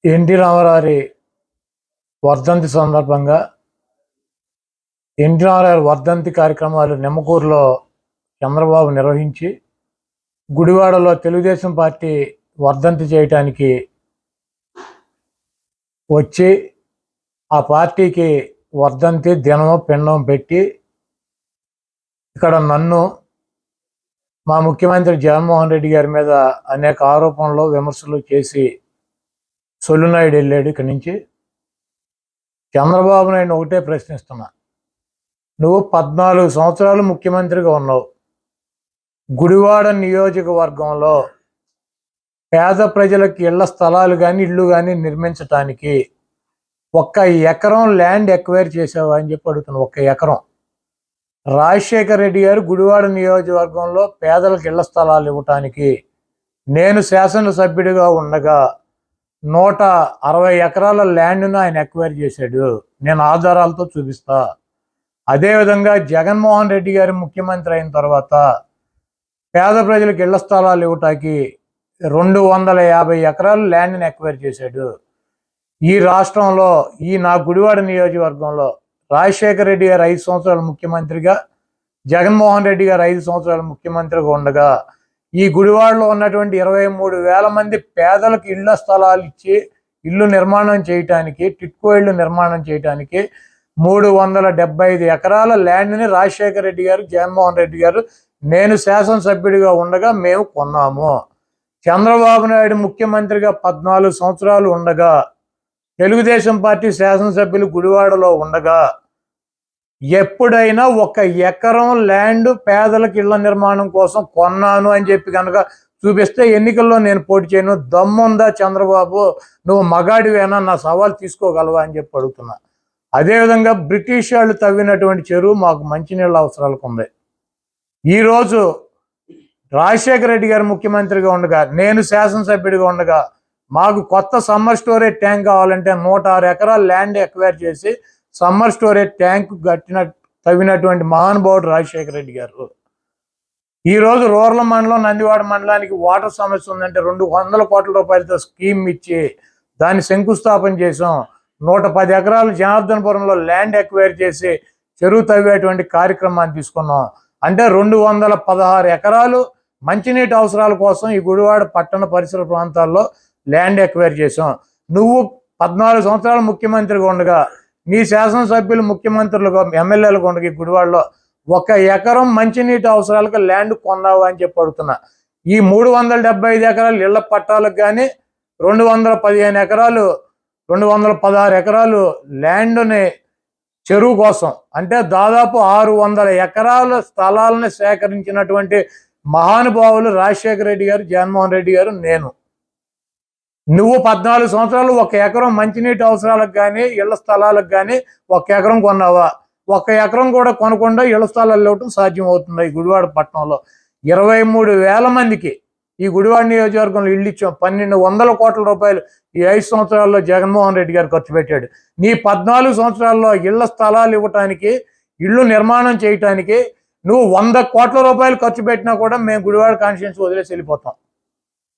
NT Ramarao వర్ధంతి సందర్భంగా NT Ramarao వర్ధంతి కార్యక్రమాలు నిమ్మకూరులో చంద్రబాబు నిర్వహించి గుడివాడలో తెలుగుదేశం పార్టీ వర్ధంతి చేయటానికి వచ్చి ఆ పార్టీకి వర్ధంతి దినం పిండం పెట్టి ఇక్కడ నన్ను మా ముఖ్యమంత్రి జగన్మోహన్ రెడ్డి గారి మీద అనేక ఆరోపణలు విమర్శలు చేసి సొల్లునాయుడు వెళ్ళాడు. ఇక్కడి నుంచి చంద్రబాబు నాయుడు ఒకటే ప్రశ్నిస్తున్నా, నువ్వు 14 సంవత్సరాలు ముఖ్యమంత్రిగా ఉన్నావు. గుడివాడ నియోజకవర్గంలో పేద ప్రజలకు ఇళ్ల స్థలాలు కానీ ఇళ్ళు కానీ నిర్మించటానికి 1 ఎకరం ల్యాండ్ ఎక్వైర్ చేసావా అని చెప్పి అడుగుతున్నావు. 1 ఎకరం. రాజశేఖర రెడ్డి గారు గుడివాడ నియోజకవర్గంలో పేదలకు ఇళ్ల స్థలాలు ఇవ్వటానికి నేను శాసనసభ్యుడిగా ఉండగా 160 ఎకరాల ల్యాండ్ను ఆయన ఎక్వైర్ చేశాడు. నేను ఆధారాలతో చూపిస్తా. అదేవిధంగా జగన్మోహన్ రెడ్డి గారు ముఖ్యమంత్రి అయిన తర్వాత పేద ప్రజలకు ఇళ్ల స్థలాలు ఇవ్వటానికి 250 ఎకరాల ల్యాండ్ని ఎక్వైర్ చేశాడు. ఈ రాష్ట్రంలో నా గుడివాడ నియోజకవర్గంలో రాజశేఖర రెడ్డి గారు 5 సంవత్సరాలు ముఖ్యమంత్రిగా, జగన్మోహన్ రెడ్డి గారు 5 సంవత్సరాలు ముఖ్యమంత్రిగా ఉండగా ఈ గుడివాడలో ఉన్నటువంటి 23,000 మంది పేదలకు ఇళ్ల స్థలాలు ఇచ్చి ఇల్లు నిర్మాణం చేయటానికి, టిట్కో ఇళ్ళు నిర్మాణం చేయటానికి 375 ఎకరాల ల్యాండ్ని రాజశేఖర రెడ్డి గారు, జగన్మోహన్ రెడ్డి గారు, నేను శాసనసభ్యుడిగా ఉండగా మేము కొన్నాము. చంద్రబాబు నాయుడు ముఖ్యమంత్రిగా 14 సంవత్సరాలు ఉండగా, తెలుగుదేశం పార్టీ శాసనసభ్యులు గుడివాడలో ఉండగా ఎప్పుడైనా 1 ఎకరం ల్యాండ్ పేదలకు ఇళ్ల నిర్మాణం కోసం కొన్నాను అని చెప్పి కనుక చూపిస్తే ఎన్నికల్లో నేను పోటీ చేయను. దమ్ముందా చంద్రబాబు, నువ్వు మగాడివేనా, నా సవాల్ తీసుకోగలవా అని చెప్పి అడుగుతున్నా. అదేవిధంగా బ్రిటిష్ వాళ్ళు తవ్వినటువంటి చెరువు మాకు మంచినీళ్ళ అవసరాలకు ఉంది. ఈరోజు రాజశేఖర రెడ్డి గారు ముఖ్యమంత్రిగా ఉండగా, నేను శాసనసభ్యుడిగా ఉండగా మాకు కొత్త సమ్మర్ స్టోరేజ్ ట్యాంక్ కావాలంటే 106 ఎకరాల ల్యాండ్ ఎక్వైర్ చేసి సమ్మర్ స్టోరేజ్ ట్యాంక్ తవ్వినటువంటి మహానుభావుడు రాజశేఖర రెడ్డి గారు. ఈరోజు రూరల్ మండలం, నందివాడ మండలానికి వాటర్ సమస్య ఉందంటే 200 కోట్ల రూపాయలతో స్కీమ్ ఇచ్చి దాన్ని శంకుస్థాపన చేసాం. 110 ఎకరాలు జనార్దనపురంలో ల్యాండ్ ఎక్వైర్ చేసి చెరువు తవ్వేటువంటి కార్యక్రమాన్ని తీసుకున్నాం. అంటే 216 ఎకరాలు మంచినీటి అవసరాల కోసం ఈ గుడివాడ పట్టణ పరిసర ప్రాంతాల్లో ల్యాండ్ ఎక్వైర్ చేసాం. నువ్వు 14 సంవత్సరాలు ముఖ్యమంత్రిగా ఉండగా, నీ శాసనసభ్యులు ముఖ్యమంత్రులుగా, ఎమ్మెల్యేలుగా ఉండగా ఈ గుడివాడలో 1 ఎకరం మంచినీటి అవసరాలకు ల్యాండ్ కొన్నావు అని చెప్పి అడుగుతున్నా. ఈ 375 ఎకరాలు ఇళ్ల పట్టాలకు కానీ 215 ఎకరాలు 216 ఎకరాలు ల్యాండ్ని చెరువు కోసం, అంటే దాదాపు 600 ఎకరాల స్థలాలను సేకరించినటువంటి మహానుభావులు రాజశేఖర రెడ్డి గారు, జగన్మోహన్ రెడ్డి గారు, నేను. నువ్వు 14 సంవత్సరాలు 1 ఎకరం మంచినీటి అవసరాలకు కానీ ఇళ్ల స్థలాలకు కానీ 1 ఎకరం కొన్నావా? 1 ఎకరం కూడా కొనకుండా ఇళ్ల స్థలాలు ఇవ్వటం సాధ్యం అవుతుంది. ఈ గుడివాడ పట్టణంలో 23,000 మందికి ఈ గుడివాడ నియోజకవర్గంలో ఇళ్ళు ఇచ్చాం. 1,200 కోట్ల రూపాయలు ఈ 5 సంవత్సరాల్లో జగన్మోహన్ రెడ్డి గారు ఖర్చు పెట్టాడు. నీ 14 సంవత్సరాల్లో ఇళ్ల స్థలాలు ఇవ్వటానికి, ఇళ్ళు నిర్మాణం చేయటానికి నువ్వు 100 కోట్ల రూపాయలు ఖర్చు పెట్టినా కూడా మేము గుడివాడ కాన్స్టిట్యుయెన్సీ వదిలేసి వెళ్ళిపోతాం.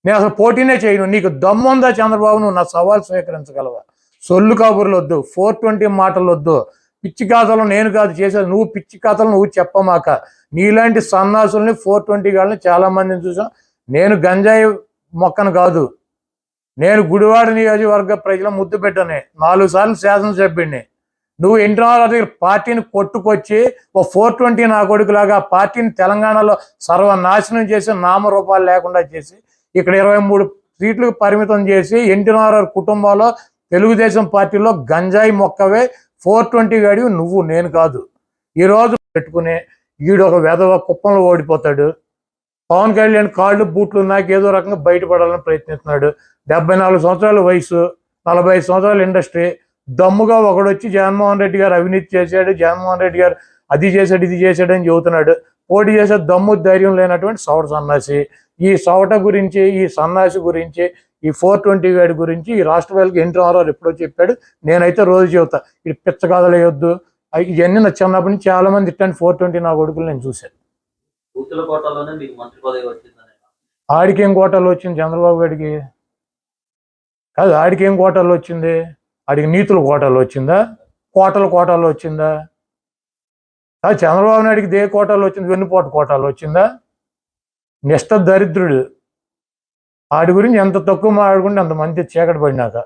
నేను అసలు పోటీనే చేయను. నీకు దమ్ముందా చంద్రబాబు, నువ్వు నా సవాల్ స్వీకరించగలవా? సొల్లు కబుర్లు వద్దు, 420 మాటలు వద్దు, పిచ్చి కథలు నేను కాదు చేసేది, నువ్వు పిచ్చి కథలు నువ్వు చెప్పమాక. నీలాంటి సన్నాసుల్ని 420 గాళ్ళని చాలా మందిని చూసాం. నేను గంజాయి మొక్కను కాదు, నేను గుడివాడ నియోజకవర్గ ప్రజల ముద్దు పెట్టనే 4 సార్లు శాసనసభ్యుడిని. నువ్వు ఎన్టీ రామారావు దగ్గర పార్టీని కొట్టుకొచ్చి 420 నా కొడుకులాగా పార్టీని తెలంగాణలో సర్వనాశనం చేసి, నామరూపాలు లేకుండా చేసి, ఇక్కడ 23 సీట్లకు పరిమితం చేసి ఎన్టీ రామారావు కుటుంబంలో తెలుగుదేశం పార్టీలో గంజాయి మొక్కవే 420 గాడివి నువ్వు, నేను కాదు. ఈరోజు పెట్టుకుని ఈడు ఒక వెధవ కుప్పంలో ఓడిపోతాడు. పవన్ కళ్యాణ్ కాళ్ళు బూట్లు నాకు ఏదో రకంగా బయటపడాలని ప్రయత్నిస్తున్నాడు. 74 సంవత్సరాల వయసు, 45 సంవత్సరాల ఇండస్ట్రీ. దమ్ముగా ఒకడొచ్చి జగన్మోహన్ రెడ్డి గారు అవినీతి చేశాడు, జగన్మోహన్ రెడ్డి గారు అది చేశాడు ఇది చేశాడు అని చెబుతున్నాడు. పోటీ చేసే దమ్ము ధైర్యం లేనటువంటి సౌట సన్నాసి. ఈ సౌట గురించి, ఈ సన్నాసి గురించి, ఈ 420 గాడి గురించి ఈ రాష్ట్ర ప్రజలకు ఎన్టీ రామారావు ఎప్పుడో చెప్పాడు. నేనైతే రోజు చెబుతా, ఇది పిచ్చ కథలు వేయొద్దు. ఇవన్నీ నా చిన్నప్పటి నుంచి చాలా మంది ఇట్లాంటి 420 నా కొడుకులు నేను చూశాను. ఆడికి ఏం కోటాలు వచ్చింది చంద్రబాబు గారికి? కాదు, ఆడికి ఏం కోటాలు వచ్చింది? ఆడికి నీతుల కోటాలు వచ్చిందా? కోటాలు వచ్చిందా? కాదు, చంద్రబాబు నాయుడికి దే కోటాలు వచ్చింది? వెన్నుపోటు కోటాలు వచ్చిందా? నిష్ట దరిద్రుడు. ఆడి గురించి ఎంత తక్కువ మాట్లాడుకుంటే అంత మంచి చీకటి పడినాక.